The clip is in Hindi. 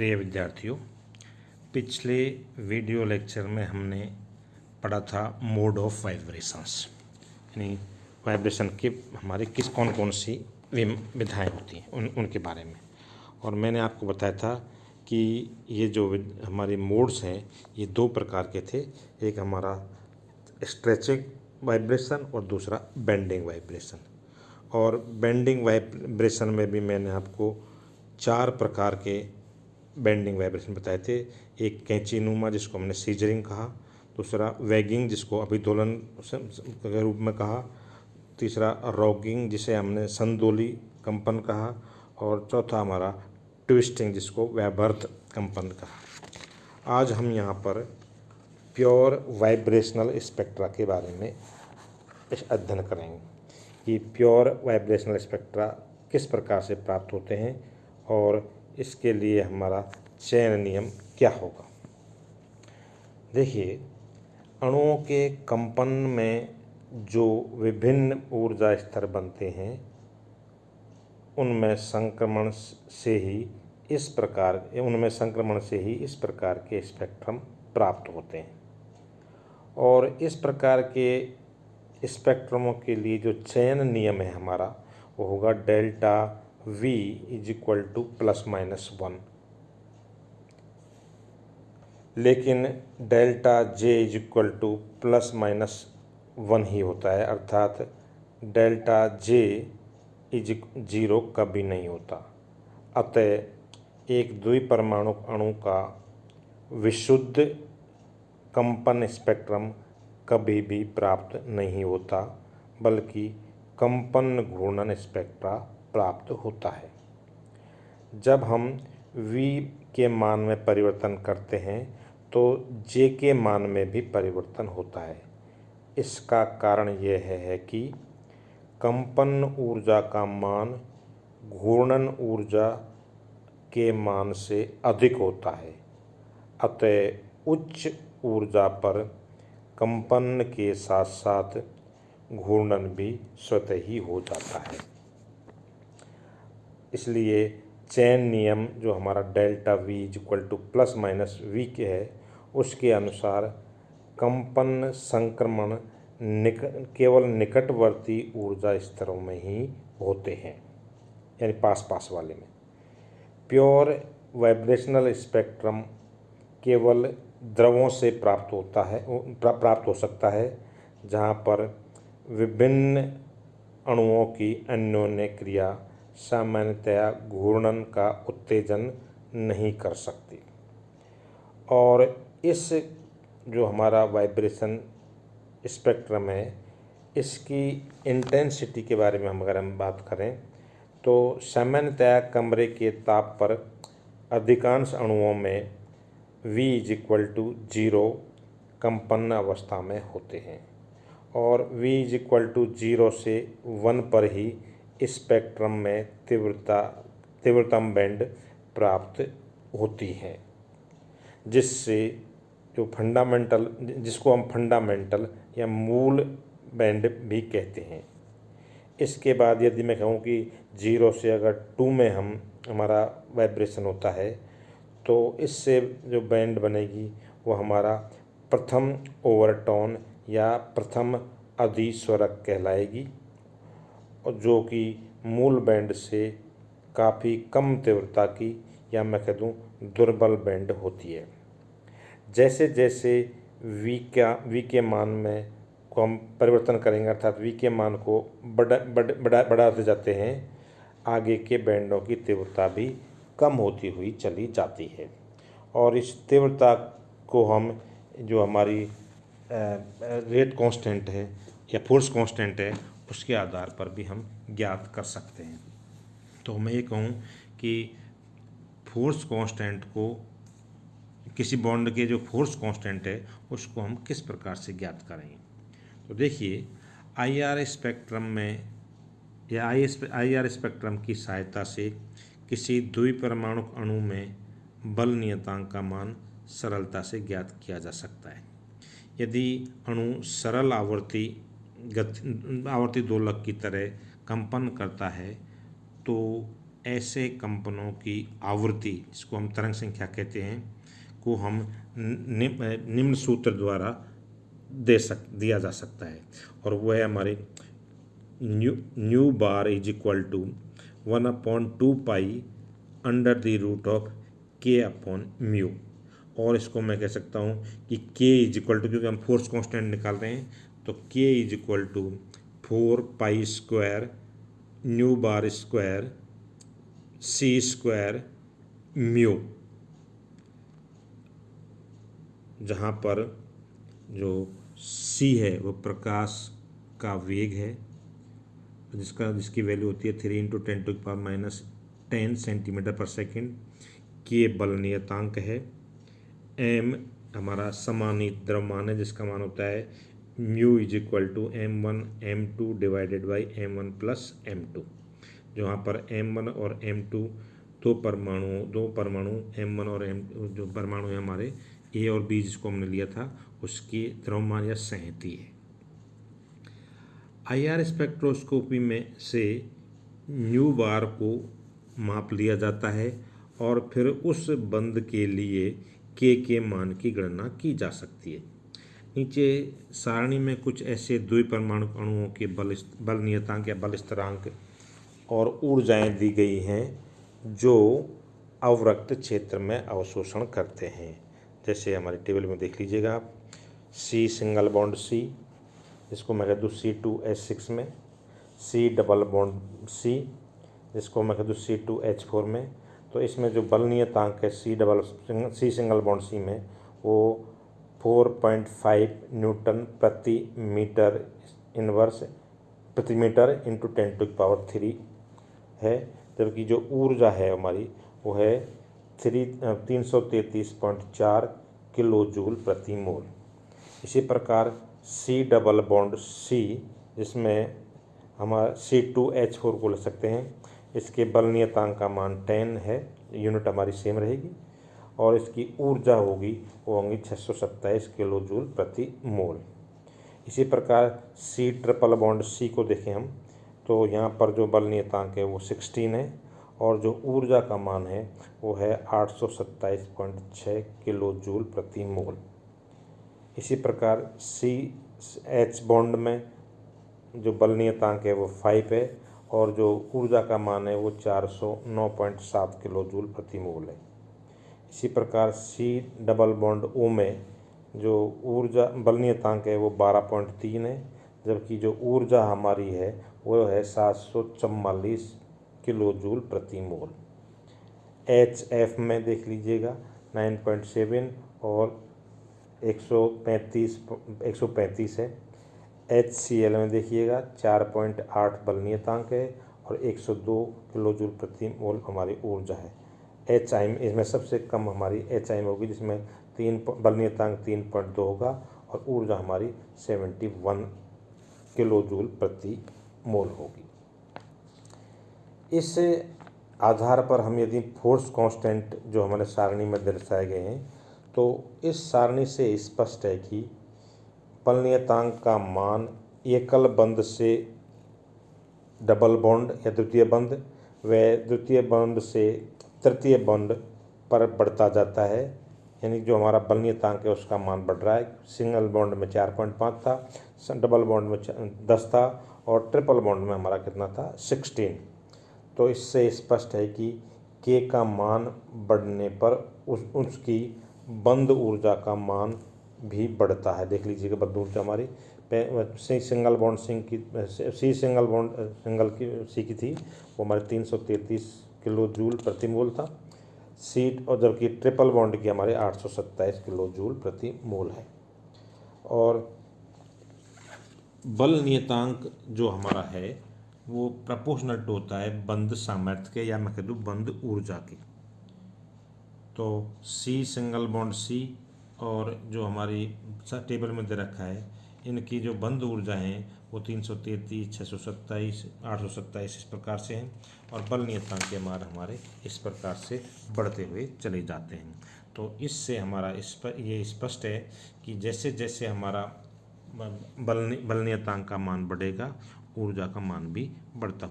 प्रिय विद्यार्थियों, पिछले वीडियो लेक्चर में हमने पढ़ा था मोड ऑफ वाइब्रेशंस, यानी वाइब्रेशन के हमारे कौन कौन सी विधाएँ होती हैं उनके बारे में। और मैंने आपको बताया था कि ये जो हमारे मोड्स हैं ये दो प्रकार के थे। एक हमारा स्ट्रेचिंग वाइब्रेशन और दूसरा बेंडिंग वाइब्रेशन। और बेंडिंग वाइब्रेशन में भी मैंने आपको 4 प्रकार के बेंडिंग वाइब्रेशन बताए थे। एक कैंची नुमा जिसको हमने सीजरिंग कहा, दूसरा वैगिंग जिसको अभिदोलन के रूप में कहा, तीसरा रॉकिंग जिसे हमने संदोली कंपन कहा, और चौथा हमारा ट्विस्टिंग जिसको व्यवर्थ कंपन कहा। आज हम यहाँ पर प्योर वाइब्रेशनल स्पेक्ट्रा के बारे में अध्ययन करेंगे कि प्योर वाइब्रेशनल स्पेक्ट्रा किस प्रकार से प्राप्त होते हैं और इसके लिए हमारा चयन नियम क्या होगा। देखिए, अणुओं के कंपन में जो विभिन्न ऊर्जा स्तर बनते हैं उनमें संक्रमण से ही इस प्रकार के स्पेक्ट्रम प्राप्त होते हैं। और इस प्रकार के स्पेक्ट्रमों के लिए जो चयन नियम है हमारा वो होगा डेल्टा V = ±1, लेकिन डेल्टा J = ±1 ही होता है, अर्थात डेल्टा J 0 कभी नहीं होता। अतः एक द्विपरमाणु अणु का विशुद्ध कंपन स्पेक्ट्रम कभी भी प्राप्त नहीं होता, बल्कि कंपन घूर्णन स्पेक्ट्रा प्राप्त होता है। जब हम V के मान में परिवर्तन करते हैं तो J के मान में भी परिवर्तन होता है। इसका कारण यह है कि कंपन ऊर्जा का मान घूर्णन ऊर्जा के मान से अधिक होता है। अतः उच्च ऊर्जा पर कंपन के साथ साथ घूर्णन भी स्वतः ही हो जाता है। इसलिए चयन नियम जो हमारा डेल्टा V ±V के है उसके अनुसार कंपन संक्रमण केवल निकटवर्ती ऊर्जा स्तरों में ही होते हैं, यानी पास वाले में। प्योर वाइब्रेशनल स्पेक्ट्रम केवल द्रवों से प्राप्त हो सकता है, जहाँ पर विभिन्न अणुओं की अन्योन्य क्रिया सामान्यतया घूर्णन का उत्तेजन नहीं कर सकती। और इस जो हमारा वाइब्रेशन स्पेक्ट्रम है इसकी इंटेंसिटी के बारे में अगर हम बात करें तो सामान्यतया कमरे के ताप पर अधिकांश अणुओं में V = 0 कंपन अवस्था में होते हैं और V = 0 से 1 पर ही स्पेक्ट्रम में तीव्रतम बैंड प्राप्त होती है, जिसको हम फंडामेंटल या मूल बैंड भी कहते हैं। इसके बाद यदि मैं कहूँ कि 0 से अगर 2 में हमारा वाइब्रेशन होता है तो इससे जो बैंड बनेगी वो हमारा प्रथम ओवरटोन या प्रथम अधिस्वरक कहलाएगी, और जो कि मूल बैंड से काफ़ी कम तीव्रता की या मैं कह दूँ दुर्बल बैंड होती है। जैसे जैसे V के मान में को हम परिवर्तन करेंगे, अर्थात V के मान को बढ़ाते जाते हैं, आगे के बैंडों की तीव्रता भी कम होती हुई चली जाती है। और इस तीव्रता को हम जो हमारी रेट कांस्टेंट है या फोर्स कांस्टेंट है उसके आधार पर भी हम ज्ञात कर सकते हैं। तो मैं ये कहूँ कि फोर्स कांस्टेंट को, किसी बॉन्ड के जो फोर्स कांस्टेंट है उसको हम किस प्रकार से ज्ञात करेंगे। तो देखिए, IR स्पेक्ट्रम में या IR स्पेक्ट्रम की सहायता से किसी द्विपरमाणु अणु में बल नियतांक का मान सरलता से ज्ञात किया जा सकता है। यदि अणु सरल आवर्ती दोलक की तरह कंपन करता है तो ऐसे कंपनों की आवृत्ति, इसको हम तरंग संख्या कहते हैं, को हम निम्न सूत्र द्वारा दिया जा सकता है। और वह है हमारे new bar is equal to 1/2 pi under the root of K upon mu. और इसको मैं कह सकता हूँ कि के इज इक्वल टू, क्योंकि हम फोर्स कांस्टेंट निकाल रहे हैं, तो K is equal to 4 pi square new bar square C square mu, जहाँ पर जो सी है वो प्रकाश का वेग है, जिसकी वैल्यू होती है 3 × 10⁻⁻10 सेंटीमीटर पर सेकेंड। के बल नियतांक है। एम हमारा समानीत द्रव्यमान है, जिसका मान होता है mu is equal to m1 m2 divided by m1 plus m2, जहाँ पर m1 और m2 दो परमाणु m1 और m जो परमाणु है हमारे ए और बी, जिसको हमने लिया था, उसकी द्रव्यमान या संहति है। IR स्पेक्ट्रोस्कोपी में से न्यू बार को माप लिया जाता है और फिर उस बंध के लिए के मान की गणना की जा सकती है। नीचे सारणी में कुछ ऐसे द्विपरमाणु अणुओं के बल नियतांक या बल स्थिरांक और ऊर्जाएं दी गई हैं जो अवरक्त क्षेत्र में अवशोषण करते हैं। जैसे हमारी टेबल में देख लीजिएगा आप, C सिंगल बॉन्ड C, जिसको मैं कह दूँ C2H6 में, C डबल बॉन्ड C, जिसको मैं कह दूँ C2H4 में। तो इसमें जो बल नियतांक है C सिंगल बॉन्ड C में, वो 4.5 न्यूटन प्रति मीटर इनवर्स प्रति मीटर इंटू 10⁻³ है, जबकि जो ऊर्जा है हमारी वो है 333.4 किलो जूल प्रति मोल। इसी प्रकार C डबल बॉन्ड C, जिसमें हमारा C2H4 को ले सकते हैं, इसके बल नियतांक का मान 10 है, यूनिट हमारी सेम रहेगी, और इसकी ऊर्जा होगी वो होंगी 627 किलो जूल प्रति मोल। इसी प्रकार C ट्रिपल बॉन्ड C को देखें हम, तो यहाँ पर जो बल नियतांक है वो 16 है, और जो ऊर्जा का मान है वो है 827.6 किलो जूल प्रति मोल। इसी प्रकार CH बॉन्ड में जो बल नियतांक है वो 5 है, और जो ऊर्जा का मान है वो 409.7 किलो जूल प्रति मोल है। इसी प्रकार C डबल बॉन्ड O में जो ऊर्जा बल नियतांक है वो 12.3 है, जबकि जो ऊर्जा हमारी है वो है 744 किलो जूल प्रति मोल। HF में देख लीजिएगा 9.7 और 135 है। HCl में देखिएगा 4.8 बल नियतांक है और 102 किलो जूल प्रति मोल हमारी ऊर्जा है। HI में इसमें सबसे कम हमारी HI में होगी, जिसमें बल नियतांक 3.2 होगा और ऊर्जा हमारी 71 किलो जूल प्रति मोल होगी। इस आधार पर हम यदि फोर्स कांस्टेंट जो हमारे सारणी में दर्शाए गए हैं, तो इस सारणी से स्पष्ट है कि बल नियतांक का मान एकल बंध से डबल बॉन्ड या द्वितीय बंध व द्वितीय बंध से तृतीय बंध पर बढ़ता जाता है, यानी जो हमारा बल नियतांक है उसका मान बढ़ रहा है। सिंगल बॉन्ड में 4.5 था, डबल बॉन्ड में 10 था, और ट्रिपल बॉन्ड में हमारा कितना था 16। तो इससे स्पष्ट है कि के का मान बढ़ने पर उसकी बंध ऊर्जा का मान भी बढ़ता है। देख लीजिएगा बंध ऊर्जा हमारी सिंगल बॉन्ड सी की थी, वो हमारे 333 किलो जूल प्रति मोल था सीट, और जबकि ट्रिपल बॉन्ड की हमारे 827 किलो जूल प्रति मोल है। और बल नियतांक जो हमारा है वो प्रोपोर्शनल टू होता है बंध सामर्थ्य के, या मैं कह दूँ बंध ऊर्जा के। तो C सिंगल बॉन्ड C और जो हमारी टेबल में दे रखा है, इनकी जो बंध ऊर्जा हैं वो 333, 627, 827 इस प्रकार से हैं, और बल नियतांक के मान हमारे इस प्रकार से बढ़ते हुए चले जाते हैं। तो इससे हमारा ये स्पष्ट है कि जैसे जैसे हमारा बल नियतांक का मान बढ़ेगा, ऊर्जा का मान भी बढ़ता